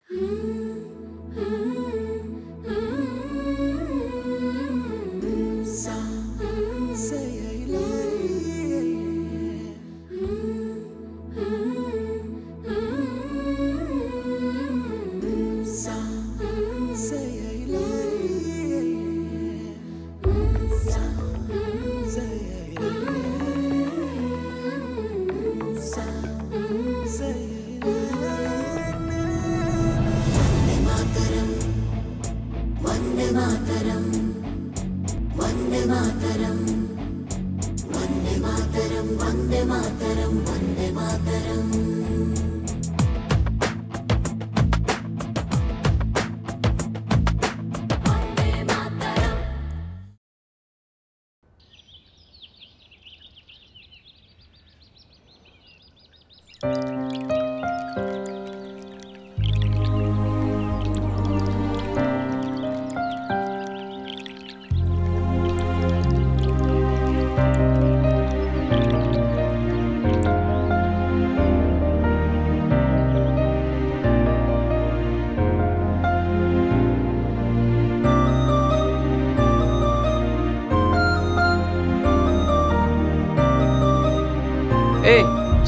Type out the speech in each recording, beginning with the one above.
ఏ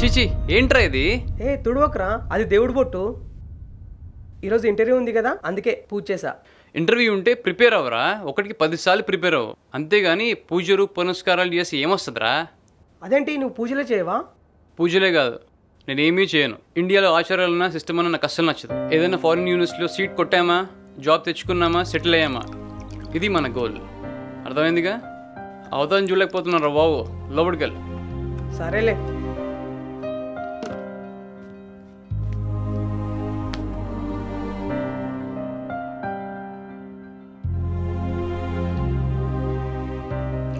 చిచి ఏంట్రా ఇది? తుడవకరా, అది దేవుడి బొట్టు. ఈరోజు ఇంటర్వ్యూ ఉంది కదా, అందుకే పూజ చేసా. ఇంటర్వ్యూ ఉంటే ప్రిపేర్ అవ్వరా, ఒకటికి 10 సార్లు ప్రిపేర్ అవ్వు, అంతేగాని పూజలు పునస్కారాలు చేసి ఏమొస్తుందిరా? అదేంటి, నువ్వు పూజలే చేయవా? పూజలే కాదు, నేనేమీ చేయను. ఇండియాలో ఆచారాలన్నా సిస్టమ్ అన్న నాకు అస్సలు నచ్చదు. ఏదైనా ఫారిన్ యూనివర్సిటీలో సీట్ కొట్టామా, జాబ్ తెచ్చుకున్నామా, సెటిల్ అయ్యామా, ఇది మన గోల్. అర్థమైందిగా? అవతారం చూడలేకపోతున్నారా బాబు, లోపలికెళ్ళి. సరేలే.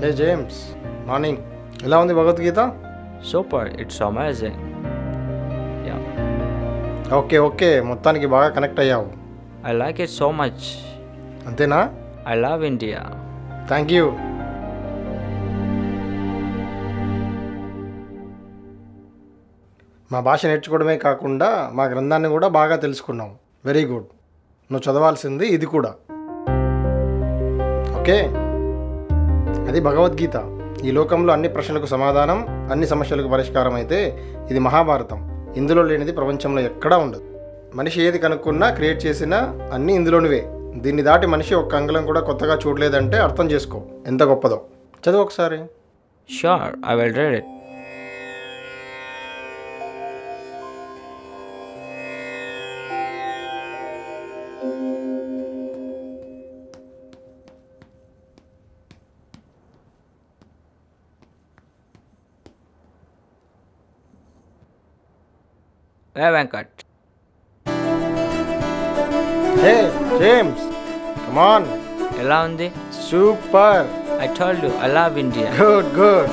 Hey James, morning. ఎలా ఉంది Bhagavad Gita? Super, it's amazing. Okay okay, మొత్తానికి బాగా కనెక్ట్ అయ్యావు. I like it so much. అంతేనా? I love India. Thank you. మా భాష నేర్చుకోవడమే కాకుండా మా గ్రంథాన్ని కూడా బాగా తెలుసుకున్నావు. Very good. నువ్వు చదవాల్సింది ఇది కూడా. ఓకే, అది భగవద్గీత. ఈ లోకంలో అన్ని ప్రశ్నలకు సమాధానం, అన్ని సమస్యలకు పరిష్కారం అయితే ఇది మహాభారతం. ఇందులో లేనిది ప్రపంచంలో ఎక్కడా ఉండదు. మనిషి ఏది కనుక్కున్నా, క్రియేట్ చేసినా అన్నీ ఇందులోనివే. దీన్ని దాటి మనిషి ఒక్క అంగుళం కూడా కొత్తగా చూడలేదంటే అర్థం చేసుకో ఎంత గొప్పదో. చదువు ఒకసారి. Sure, I will read it. Hey Venkat. Hey James, come on. ఎలా ఉంది? Super. I told you, I love India. Good, good.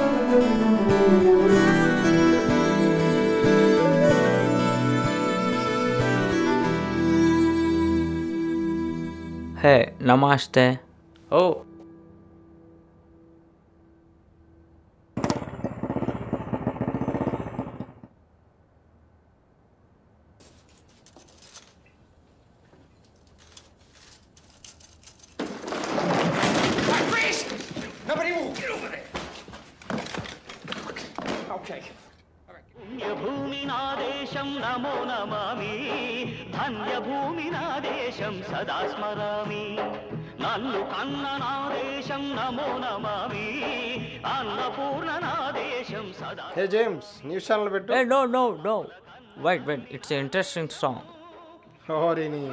Hey, namaste. Oh. Nobody move! Get over there! Okay. భూమి నా దేశం నమో నమామి, ధన్య భూమి నా దేశం సదా స్మరామి, నన్ను కన్న నా దేశం నమో నమామి, అన్నపూర్ణ నా దేశం సదా. Hey James, న్యూస్ ఛానల్ పెట్టు. Hey, no. Wait, it's an interesting song. హోరిని.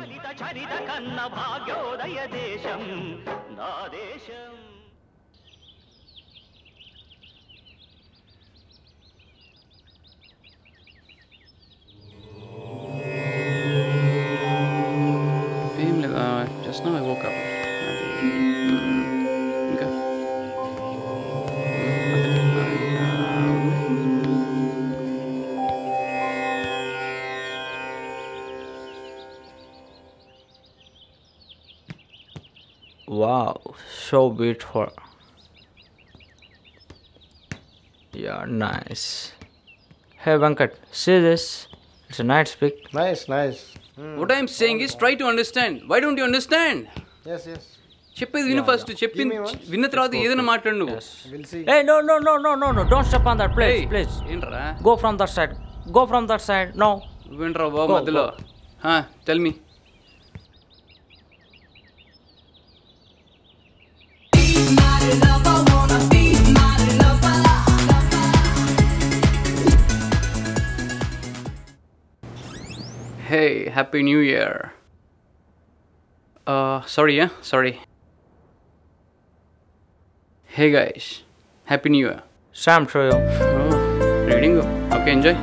చరిత కన్న భాగ్యోదయ దేశం నా దేశం. ఏం లేదు, just now I woke up. ఇంకా Wow, so beautiful. Yeah, nice. Hey Venkat, see this? It's a nice pic. Nice. What I'm saying is try to understand. Why don't you understand? Yes yes చెప్పేది విను first. విన్న తర్వాత ఏదైనా మాట్లాడు నువ్వు. Hey, no. Don't step on that. Please. ఏంట్రా Go from that side. Go from that side. No. వింట్రా బాబు మధ్యలో. Tell me. Hey, Happy New Year. Sorry. Hey guys, Happy New Year. Sam, show you. Oh, reading. Okay, enjoy.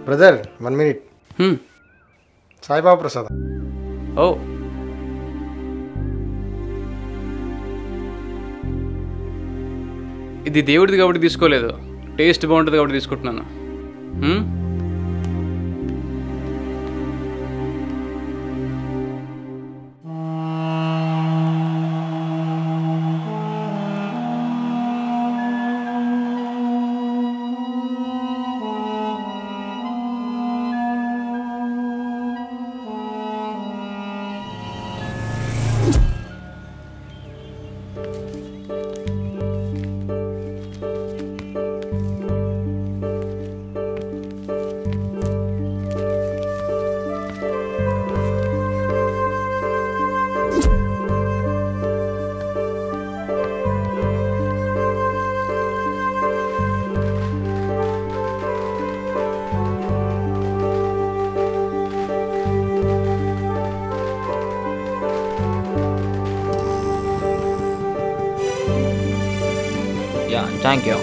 Brother 1 minute. Saibaba Prasad. Oh. ఇది దేవుడిది కాబట్టి తీసుకోలేదు, taste బాగుంటుంది కాబట్టి తీసుకుంటున్నాను. Yeah, thank you.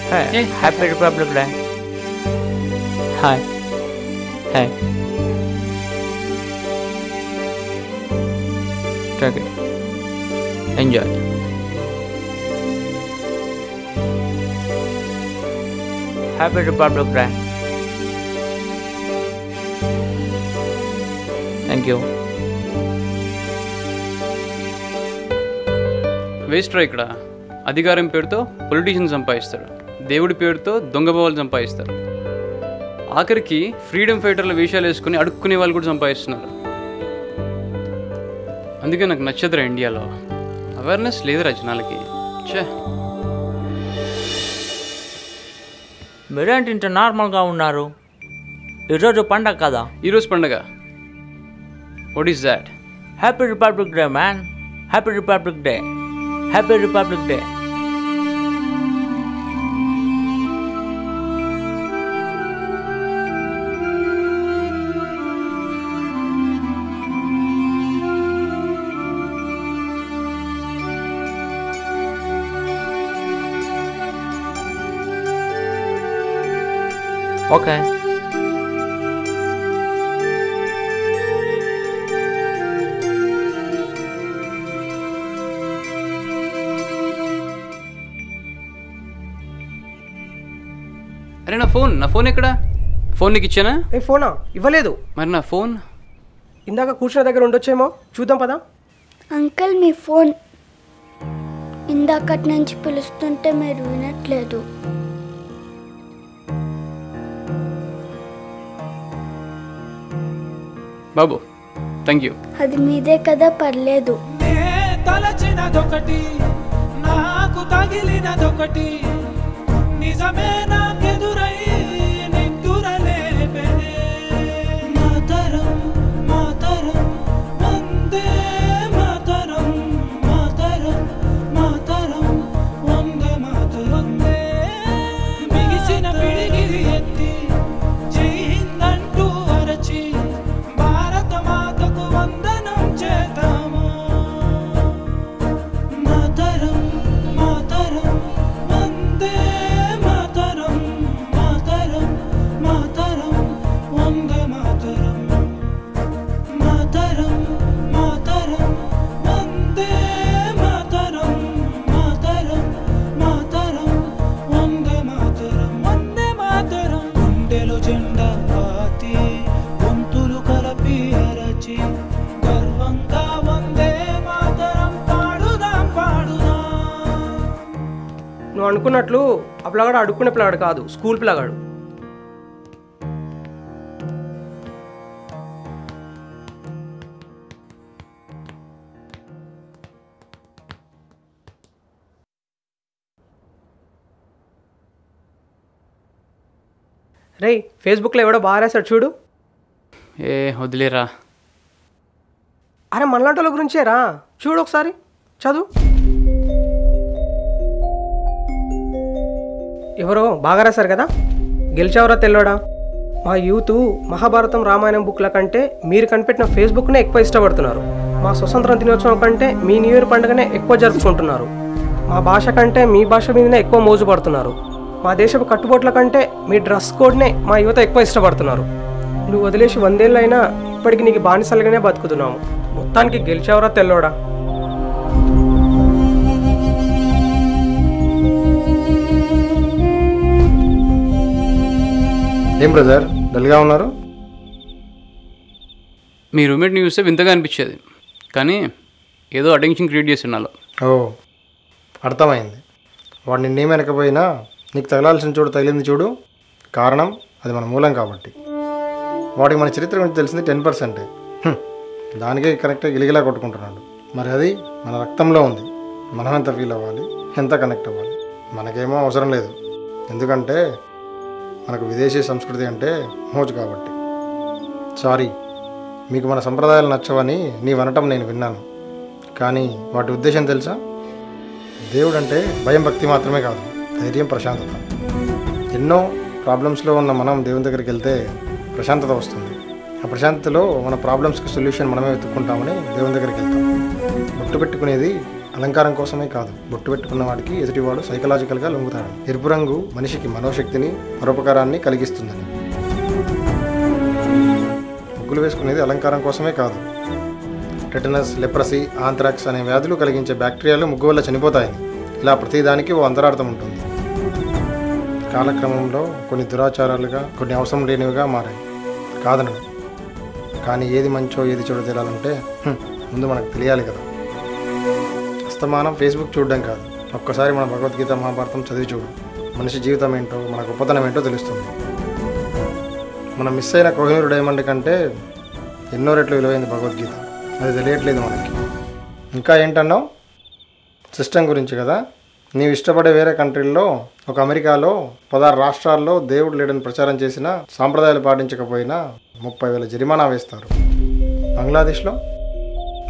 Hey, Happy Republic Day. Hi. Hey. Take it. Enjoy. Happy Republic Day. Thank you. Waste రా. ఇక్కడ అధికారం పేరుతో పొలిటీషియన్ సంపాదిస్తారు, దేవుడి పేరుతో దొంగ బావాలు సంపాదిస్తారు, ఆఖరికి ఫ్రీడమ్ ఫైటర్ల వేషాలు వేసుకుని అడుక్కునే వాళ్ళు కూడా సంపాదిస్తున్నారు. అందుకే నాకు నచ్చదురా ఇండియాలో. అవేర్నెస్ లేదురా జనాలకి. మీరేంటి ఇంత నార్మల్గా ఉన్నారు? ఈరోజు పండగ కదా. ఈరోజు పండగ? What is that? Happy republic day man. Happy republic day. Happy republic day. Okay. అరే నా ఫోన్ ఎక్కడా? ఫోన్ నీకు ఇచ్చానా? ఫోనా? ఇవ్వలేదు. మరి నా ఫోన్ ఇందాక కూర్చున్న దగ్గర ఉండొచ్చేమో, చూద్దాం పదా. అంకుల్ మీ ఫోన్ ఇందాకటి నుంచి పిలుస్తుంటే మీరు వినట్లేదు. బాబు థ్యాంక్ యూ. అది మీదే కదా, పర్లేదు. తలచినదొకటి నాకు తగిలినదొకటి నిజమే నాకెదురై నిద్దురలేపెనే. మాతరం మాతరం వందే మాతరం మాతరం మాతరం వందే మాతరం. మిగిసిన పిడిగిరి ఎత్తి జై హింద్ అంటూ అరచి భారత మాతకు వందనం చేద్దాము. మాతరం మాతరం వందే మాతరం అనుకున్నట్లు ఆ పిల్లగాడు అడుక్కునే పిల్లగాడు కాదు, స్కూల్ పిల్లగాడు. రే ఫేస్బుక్లో ఎవడో బాగా రాశాడు చూడు. ఏ వదిలేరా. అరే మనలాంటి వాళ్ళ గురించే రా, చూడు ఒకసారి చదువు. ఎవరో బాగా రాశారు కదా, గెలిచావరా తెల్లోడా. మా యూత్ మహాభారతం రామాయణం బుక్ల కంటే మీరు కనిపెట్టిన ఫేస్బుక్నే ఎక్కువ ఇష్టపడుతున్నారు. మా స్వతంత్రం దినోత్సవం కంటే మీ న్యూ ఇయర్ పండుగనే ఎక్కువ జరుపుకుంటున్నారు. మా భాష కంటే మీ భాష మీదనే ఎక్కువ మోజు పడుతున్నారు. మా దేశపు కట్టుబాట్ల కంటే మీ డ్రెస్ కోడ్నే మా యువత ఎక్కువ ఇష్టపడుతున్నారు. నువ్వు వదిలేసి 100 ఏళ్ళైనా ఇప్పటికి నీకు బానిసలుగానే బతుకుతున్నాము. మొత్తానికి గెలిచావరా తెల్లోడా. ఏం బ్రదర్ డల్గా ఉన్నారు? మీ రూమ్మేట్ని చూస్తే వింతగా అనిపించేది, కానీ ఏదో అటెన్షన్ క్రియేట్ చేసి ఉన్నాలో. ఓ అర్థమైంది. వాడు నిన్నేం వెనకపోయినా నీకు తగలాల్సిన చోటు తగిలింది చూడు. కారణం అది మన మూలం కాబట్టి. వాడికి మన చరిత్ర గురించి తెలిసింది 10%. దానికే కనెక్ట్ గిలిగిలా కొట్టుకుంటున్నాడు. మరి అది మన రక్తంలో ఉంది. మనం ఎంత ఫీల్ అవ్వాలి, ఎంత కనెక్ట్ అవ్వాలి? మనకేమో అవసరం లేదు, ఎందుకంటే మనకు విదేశీ సంస్కృతి అంటే మోజు కాబట్టి. సారీ, మీకు మన సంప్రదాయాలు నచ్చవని నీవు అనటం నేను విన్నాను, కానీ వాటి ఉద్దేశం తెలుసా? దేవుడు అంటే భయం భక్తి మాత్రమే కాదు, ధైర్యం, ప్రశాంతత. ఎన్నో ప్రాబ్లమ్స్లో ఉన్న మనం దేవుని దగ్గరికి వెళ్తే ప్రశాంతత వస్తుంది. ఆ ప్రశాంతతలో మన ప్రాబ్లమ్స్కి సొల్యూషన్ మనమే వెతుక్కుంటామని దేవుని దగ్గరికి వెళ్తాం. బొట్టు పెట్టుకునేది అలంకారం కోసమే కాదు, బొట్టు పెట్టుకున్న వాడికి ఎదుటివాడు సైకలాజికల్గా లొంగుతాడు. ఎరుపు రంగు మనిషికి మనోశక్తిని, పరోపకారాన్ని కలిగిస్తుందని. ముగ్గులు వేసుకునేది అలంకారం కోసమే కాదు. టెటనస్, లెప్రసీ, ఆంథ్రాక్స్ అనే వ్యాధులు కలిగించే బ్యాక్టీరియాలు ముగ్గు వల్ల చనిపోతాయని. ఇలా ప్రతిదానికి ఓ అంతరార్థం ఉంటుంది. కాలక్రమంలో కొన్ని దురాచారాలుగా, కొన్ని అవసరం లేనివిగా మారాయి కాదనను. కానీ ఏది మంచో ఏది చెడో తెలియాలంటే ముందు మనకు తెలియాలి కదా. అస్తమానం ఫేస్బుక్ చూడడం కాదు, ఒక్కసారి మన భగవద్గీత, మహాభారతం చదివి చూడు. మనిషి జీవితం ఏంటో, మన గొప్పతనం ఏంటో తెలుస్తుంది. మనం మిస్ అయిన కోహినూరు డైమండ్ కంటే ఎన్నో రెట్లు విలువైంది భగవద్గీత. అది తెలియట్లేదు మనకి. ఇంకా ఏంటన్నావు? సిస్టమ్ గురించి కదా. నీవు ఇష్టపడే వేరే కంట్రీల్లో, ఒక అమెరికాలో 16 రాష్ట్రాల్లో దేవుడు లేడని ప్రచారం చేసినా, సాంప్రదాయాలు పాటించకపోయినా 30,000 జరిమానా వేస్తారు. బంగ్లాదేశ్లో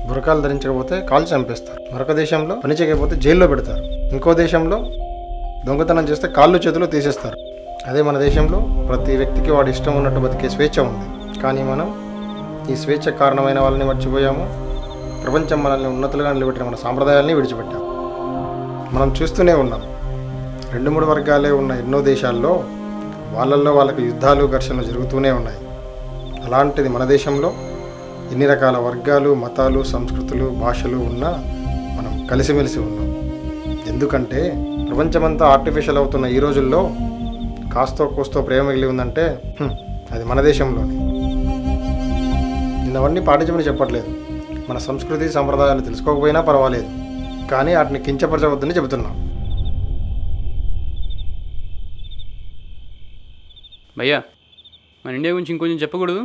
బురకాలు ధరించకపోతే కాల్చి చంపేస్తారు. మరొక దేశంలో పని చేయకపోతే జైల్లో పెడతారు. ఇంకో దేశంలో దొంగతనం చేస్తే కాళ్ళు చేతులు తీసేస్తారు. అదే మన దేశంలో ప్రతి వ్యక్తికి వాడి ఇష్టం ఉన్నట్టు బతికే స్వేచ్ఛ ఉంది. కానీ మనం ఈ స్వేచ్ఛ కారణమైన వాళ్ళని మర్చిపోయాము. ప్రపంచం మనల్ని ఉన్నతులుగా నిలబెట్టిన మన సాంప్రదాయాల్ని విడిచిపెట్టాము. మనం చూస్తూనే ఉన్నాం, 2-3 వర్గాలే ఉన్న ఎన్నో దేశాల్లో వాళ్ళల్లో వాళ్ళకు యుద్ధాలు, ఘర్షణలు జరుగుతూనే ఉన్నాయి. అలాంటిది మన దేశంలో ఎన్ని రకాల వర్గాలు, మతాలు, సంస్కృతులు, భాషలు ఉన్నా మనం కలిసిమెలిసి ఉన్నాం. ఎందుకంటే ప్రపంచమంతా ఆర్టిఫిషియల్ అవుతున్న ఈ రోజుల్లో కాస్తో కోస్తో ప్రేమ మిగిలి ఉందంటే అది మన దేశంలోనే. నిన్నవన్నీ పాటించమని చెప్పట్లేదు. మన సంస్కృతి, సంప్రదాయాలు తెలుసుకోకపోయినా పర్వాలేదు, కానీ వాటిని కించపరచవద్దని చెబుతున్నాం. భయ్యా, మన ఇండియా గురించి ఇంకొంచెం చెప్పకూడదు?